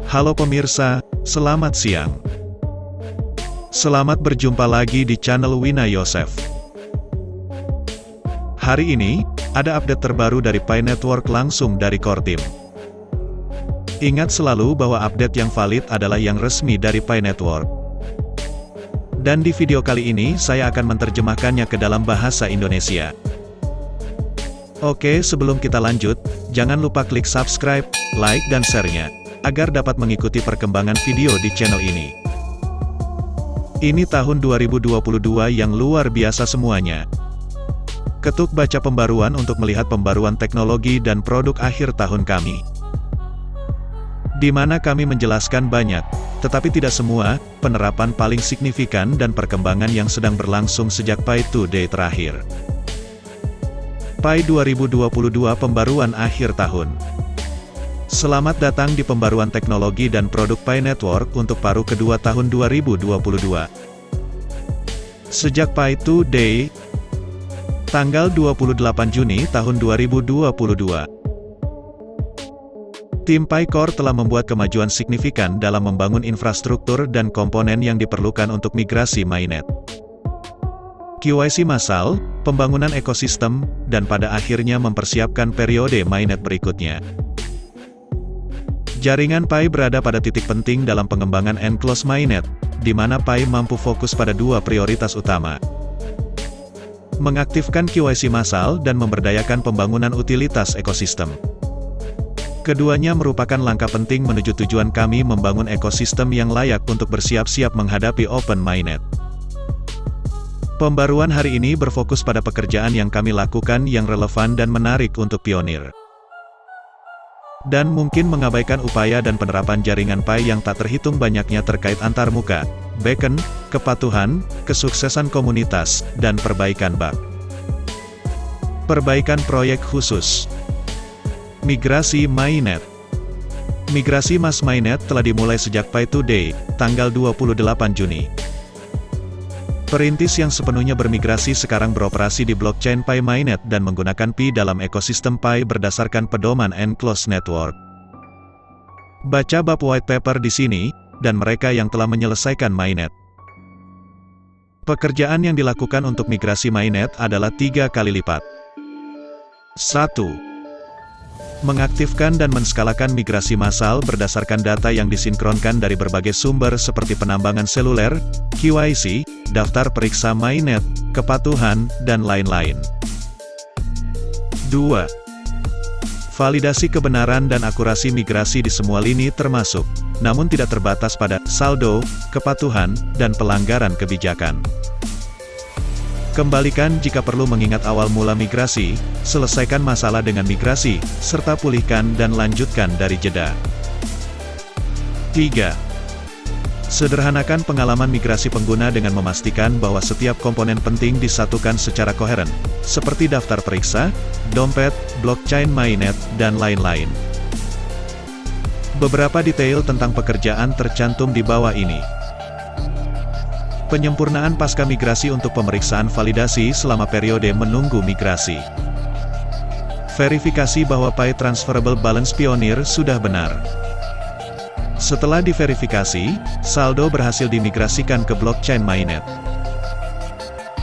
Halo pemirsa, selamat siang. Selamat berjumpa lagi di channel Wina Yosef. Hari ini, ada update terbaru dari Pi Network langsung dari core team. Ingat selalu bahwa update yang valid adalah yang resmi dari Pi Network. Dan di video kali ini saya akan menerjemahkannya ke dalam bahasa Indonesia. Oke, sebelum kita lanjut, jangan lupa klik subscribe, like dan share-nya, agar dapat mengikuti perkembangan video di channel ini. Ini tahun 2022 yang luar biasa semuanya. Ketuk baca pembaruan untuk melihat pembaruan teknologi dan produk akhir tahun kami. Di mana kami menjelaskan banyak, tetapi tidak semua, penerapan paling signifikan dan perkembangan yang sedang berlangsung sejak Pi Today terakhir. Pi 2022 pembaruan akhir tahun. Selamat datang di pembaruan teknologi dan produk Pi Network untuk paruh kedua tahun 2022. Sejak Pi Today, tanggal 28 Juni tahun 2022. Tim Pi Core telah membuat kemajuan signifikan dalam membangun infrastruktur dan komponen yang diperlukan untuk migrasi mainnet. QYC massal, pembangunan ekosistem, dan pada akhirnya mempersiapkan periode mainnet berikutnya. Jaringan Pi berada pada titik penting dalam pengembangan enclosed mainnet, di mana Pi mampu fokus pada dua prioritas utama. Mengaktifkan QYC massal dan memberdayakan pembangunan utilitas ekosistem. Keduanya merupakan langkah penting menuju tujuan kami membangun ekosistem yang layak untuk bersiap-siap menghadapi open mainnet. Pembaruan hari ini berfokus pada pekerjaan yang kami lakukan yang relevan dan menarik untuk pionir. Dan mungkin mengabaikan upaya dan penerapan jaringan Pi yang tak terhitung banyaknya terkait antarmuka, beacon, kepatuhan, kesuksesan komunitas, dan perbaikan bug. Perbaikan proyek khusus. Migrasi mainnet. Migrasi mass mainnet telah dimulai sejak Pi Today, tanggal 28 Juni. Perintis yang sepenuhnya bermigrasi sekarang beroperasi di blockchain Pi Mainnet dan menggunakan Pi dalam ekosistem Pi berdasarkan pedoman Enclosed Network. Baca bab white paper di sini, dan mereka yang telah menyelesaikan mainnet. Pekerjaan yang dilakukan untuk migrasi mainnet adalah 3 kali lipat. 1. Mengaktifkan dan menskalakan migrasi massal berdasarkan data yang disinkronkan dari berbagai sumber seperti penambangan seluler, QYC, daftar periksa mainnet, kepatuhan, dan lain-lain. 2. Validasi kebenaran dan akurasi migrasi di semua lini termasuk, namun tidak terbatas pada, saldo, kepatuhan, dan pelanggaran kebijakan. Kembalikan jika perlu mengingat awal mula migrasi, selesaikan masalah dengan migrasi, serta pulihkan dan lanjutkan dari jeda. 3. Sederhanakan pengalaman migrasi pengguna dengan memastikan bahwa setiap komponen penting disatukan secara koheren, seperti daftar periksa, dompet, blockchain mainnet, dan lain-lain. Beberapa detail tentang pekerjaan tercantum di bawah ini. Penyempurnaan pasca migrasi untuk pemeriksaan validasi selama periode menunggu migrasi. Verifikasi bahwa Pi Transferable Balance Pioneer sudah benar. Setelah diverifikasi, saldo berhasil dimigrasikan ke blockchain mainnet.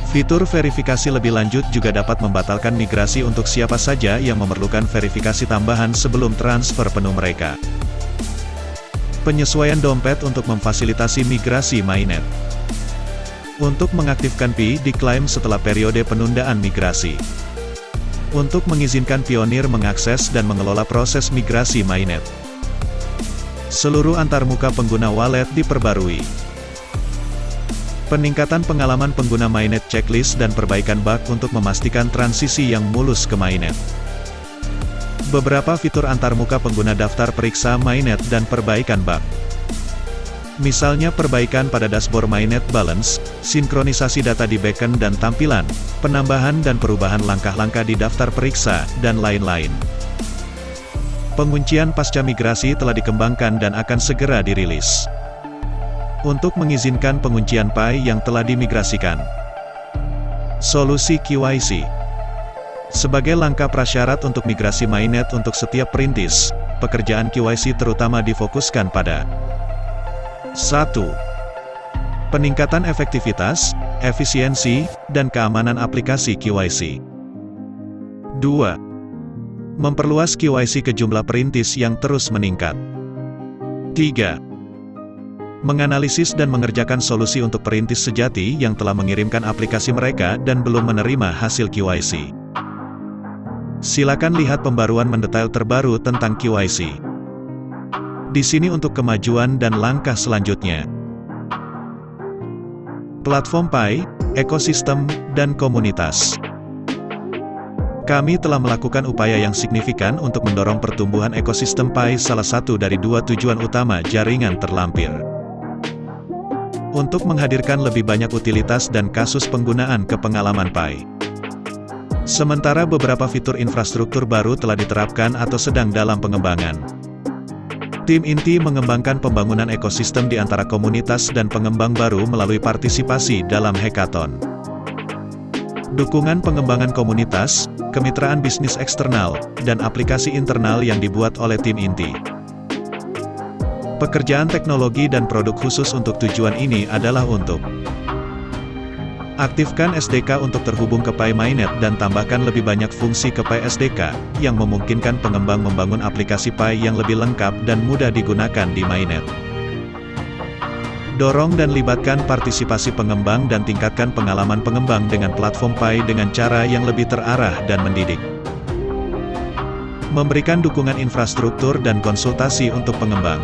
Fitur verifikasi lebih lanjut juga dapat membatalkan migrasi untuk siapa saja yang memerlukan verifikasi tambahan sebelum transfer penuh mereka. Penyesuaian dompet untuk memfasilitasi migrasi mainnet. Untuk mengaktifkan Pi diklaim setelah periode penundaan migrasi. Untuk mengizinkan pionir mengakses dan mengelola proses migrasi mainnet. Seluruh antarmuka pengguna wallet diperbarui. Peningkatan pengalaman pengguna mainnet checklist dan perbaikan bug untuk memastikan transisi yang mulus ke mainnet. Beberapa fitur antarmuka pengguna daftar periksa mainnet dan perbaikan bug. Misalnya perbaikan pada dashboard mainnet balance, sinkronisasi data di beacon dan tampilan, penambahan dan perubahan langkah-langkah di daftar periksa, dan lain-lain. Penguncian pasca migrasi telah dikembangkan dan akan segera dirilis. Untuk mengizinkan penguncian Pi yang telah dimigrasikan. Solusi QYC. Sebagai langkah prasyarat untuk migrasi mainnet untuk setiap perintis, pekerjaan KYC terutama difokuskan pada 1. Peningkatan efektivitas, efisiensi, dan keamanan aplikasi KYC. 2. Memperluas KYC ke jumlah perintis yang terus meningkat. 3. Menganalisis dan mengerjakan solusi untuk perintis sejati yang telah mengirimkan aplikasi mereka dan belum menerima hasil KYC. Silakan lihat pembaruan mendetail terbaru tentang KYC di sini untuk kemajuan dan langkah selanjutnya. Platform Pi, ekosistem, dan komunitas. Kami telah melakukan upaya yang signifikan untuk mendorong pertumbuhan ekosistem Pi, salah satu dari dua tujuan utama jaringan terlampir. Untuk menghadirkan lebih banyak utilitas dan kasus penggunaan ke pengalaman Pi. Sementara beberapa fitur infrastruktur baru telah diterapkan atau sedang dalam pengembangan. Tim inti mengembangkan pembangunan ekosistem di antara komunitas dan pengembang baru melalui partisipasi dalam hackathon. Dukungan pengembangan komunitas, kemitraan bisnis eksternal, dan aplikasi internal yang dibuat oleh tim inti. Pekerjaan teknologi dan produk khusus untuk tujuan ini adalah untuk aktifkan SDK untuk terhubung ke Pi Mainnet dan tambahkan lebih banyak fungsi ke Pi SDK, yang memungkinkan pengembang membangun aplikasi Pi yang lebih lengkap dan mudah digunakan di Mainnet. Dorong dan libatkan partisipasi pengembang dan tingkatkan pengalaman pengembang dengan platform Pi dengan cara yang lebih terarah dan mendidik. Memberikan dukungan infrastruktur dan konsultasi untuk pengembang.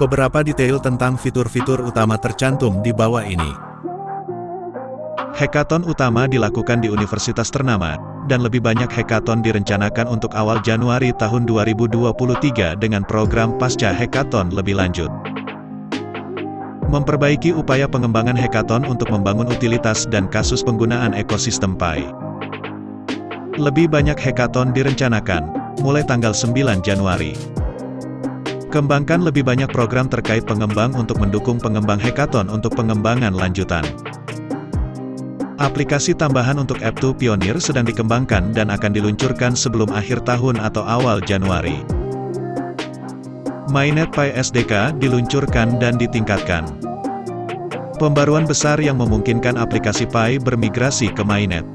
Beberapa detail tentang fitur-fitur utama tercantum di bawah ini. Hackathon utama dilakukan di universitas ternama, dan lebih banyak hackathon direncanakan untuk awal Januari tahun 2023 dengan program pasca hackathon lebih lanjut. Memperbaiki upaya pengembangan hackathon untuk membangun utilitas dan kasus penggunaan ekosistem Pi. Lebih banyak hackathon direncanakan, mulai tanggal 9 Januari. Kembangkan lebih banyak program terkait pengembang untuk mendukung pengembang hackathon untuk pengembangan lanjutan. Aplikasi tambahan untuk App2 Pioneer sedang dikembangkan dan akan diluncurkan sebelum akhir tahun atau awal Januari. Mainnet Pi SDK diluncurkan dan ditingkatkan. Pembaruan besar yang memungkinkan aplikasi Pi bermigrasi ke Mainnet.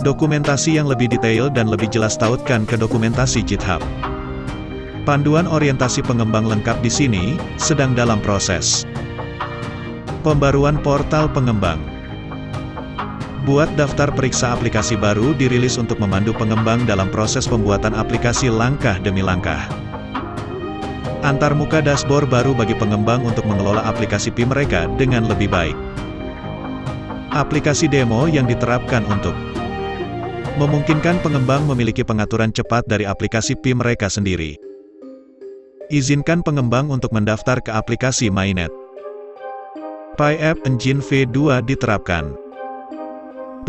Dokumentasi yang lebih detail dan lebih jelas tautkan ke dokumentasi GitHub. Panduan orientasi pengembang lengkap di sini, sedang dalam proses. Pembaruan portal pengembang. Buat daftar periksa aplikasi baru dirilis untuk memandu pengembang dalam proses pembuatan aplikasi langkah demi langkah. Antarmuka dashboard baru bagi pengembang untuk mengelola aplikasi Pi mereka dengan lebih baik. Aplikasi demo yang diterapkan untuk memungkinkan pengembang memiliki pengaturan cepat dari aplikasi Pi mereka sendiri. Izinkan pengembang untuk mendaftar ke aplikasi Mainnet. Pi App Engine V2 diterapkan.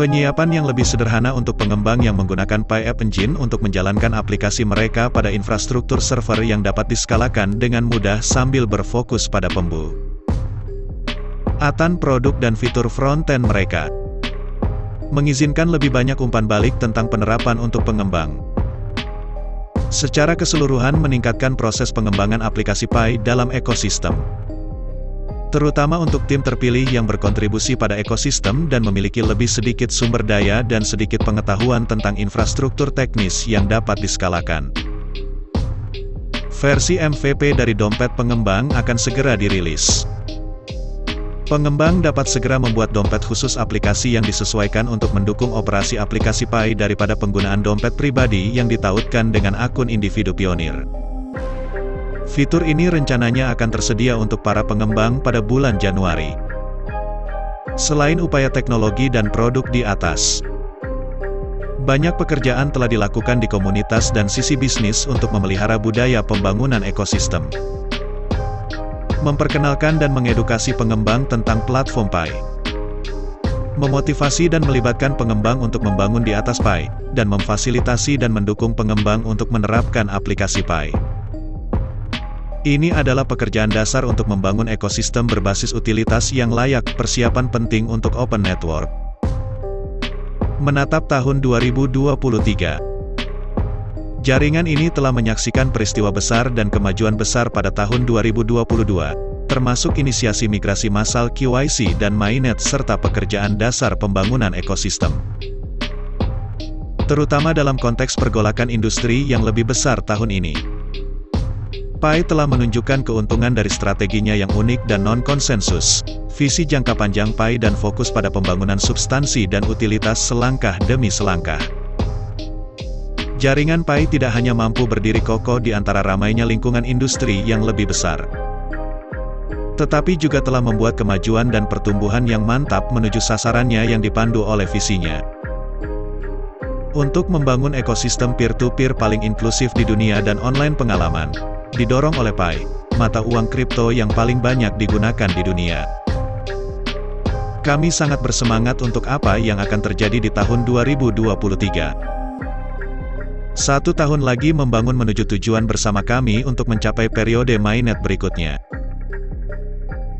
Penyiapan yang lebih sederhana untuk pengembang yang menggunakan Pi App Engine untuk menjalankan aplikasi mereka pada infrastruktur server yang dapat diskalakan dengan mudah sambil berfokus pada pembuatan produk dan fitur front-end mereka. Mengizinkan lebih banyak umpan balik tentang penerapan untuk pengembang. Secara keseluruhan meningkatkan proses pengembangan aplikasi Pi dalam ekosistem. Terutama untuk tim terpilih yang berkontribusi pada ekosistem dan memiliki lebih sedikit sumber daya dan sedikit pengetahuan tentang infrastruktur teknis yang dapat diskalakan. Versi MVP dari dompet pengembang akan segera dirilis. Pengembang dapat segera membuat dompet khusus aplikasi yang disesuaikan untuk mendukung operasi aplikasi Pi daripada penggunaan dompet pribadi yang ditautkan dengan akun individu pionir. Fitur ini rencananya akan tersedia untuk para pengembang pada bulan Januari. Selain upaya teknologi dan produk di atas, banyak pekerjaan telah dilakukan di komunitas dan sisi bisnis untuk memelihara budaya pembangunan ekosistem. Memperkenalkan dan mengedukasi pengembang tentang platform Pi. Memotivasi dan melibatkan pengembang untuk membangun di atas Pi, dan memfasilitasi dan mendukung pengembang untuk menerapkan aplikasi Pi. Ini adalah pekerjaan dasar untuk membangun ekosistem berbasis utilitas yang layak, persiapan penting untuk Open Network. Menatap tahun 2023. Jaringan ini telah menyaksikan peristiwa besar dan kemajuan besar pada tahun 2022, termasuk inisiasi migrasi massal KYC dan mainnet serta pekerjaan dasar pembangunan ekosistem. Terutama dalam konteks pergolakan industri yang lebih besar tahun ini. Pi telah menunjukkan keuntungan dari strateginya yang unik dan non-konsensus, visi jangka panjang Pi dan fokus pada pembangunan substansi dan utilitas selangkah demi selangkah. Jaringan Pi tidak hanya mampu berdiri kokoh di antara ramainya lingkungan industri yang lebih besar, tetapi juga telah membuat kemajuan dan pertumbuhan yang mantap menuju sasarannya yang dipandu oleh visinya. Untuk membangun ekosistem peer-to-peer paling inklusif di dunia dan online pengalaman, didorong oleh Pi, mata uang kripto yang paling banyak digunakan di dunia. Kami sangat bersemangat untuk apa yang akan terjadi di tahun 2023. 1 tahun lagi membangun menuju tujuan bersama kami untuk mencapai periode mainnet berikutnya.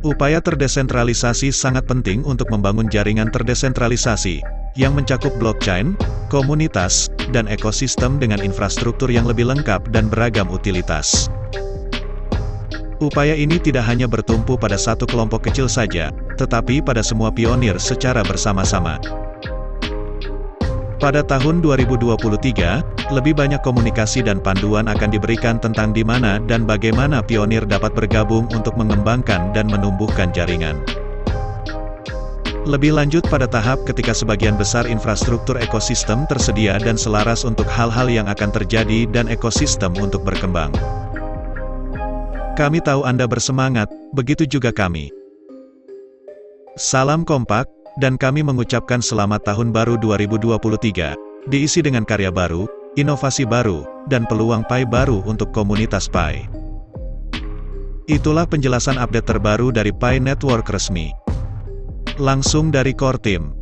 Upaya terdesentralisasi sangat penting untuk membangun jaringan terdesentralisasi, yang mencakup blockchain, komunitas, dan ekosistem dengan infrastruktur yang lebih lengkap dan beragam utilitas. Upaya ini tidak hanya bertumpu pada satu kelompok kecil saja, tetapi pada semua pionir secara bersama-sama. Pada tahun 2023, lebih banyak komunikasi dan panduan akan diberikan tentang di mana dan bagaimana pionir dapat bergabung untuk mengembangkan dan menumbuhkan jaringan. Lebih lanjut pada tahap ketika sebagian besar infrastruktur ekosistem tersedia dan selaras untuk hal-hal yang akan terjadi dan ekosistem untuk berkembang. Kami tahu Anda bersemangat, begitu juga kami. Salam kompak, dan kami mengucapkan selamat tahun baru 2023, diisi dengan karya baru, inovasi baru, dan peluang Pi baru untuk komunitas Pi. Itulah penjelasan update terbaru dari Pi Network resmi. Langsung dari core team.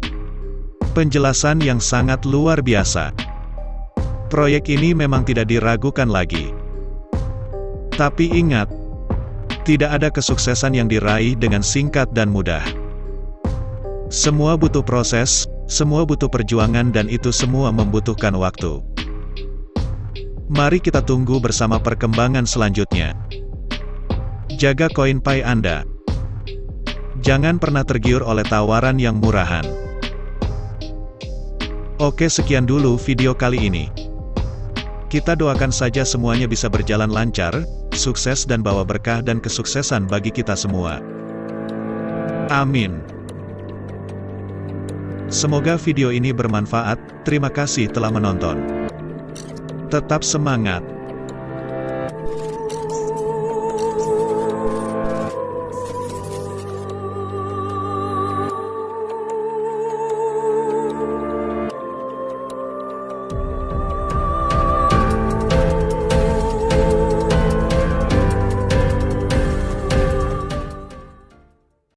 Penjelasan yang sangat luar biasa. Proyek ini memang tidak diragukan lagi. Tapi ingat, tidak ada kesuksesan yang diraih dengan singkat dan mudah. Semua butuh proses, semua butuh perjuangan dan itu semua membutuhkan waktu. Mari kita tunggu bersama perkembangan selanjutnya. Jaga koin Pi Anda. Jangan pernah tergiur oleh tawaran yang murahan. Oke, sekian dulu video kali ini. Kita doakan saja semuanya bisa berjalan lancar, sukses dan bawa berkah dan kesuksesan bagi kita semua. Amin. Semoga video ini bermanfaat, terima kasih telah menonton. Tetap semangat.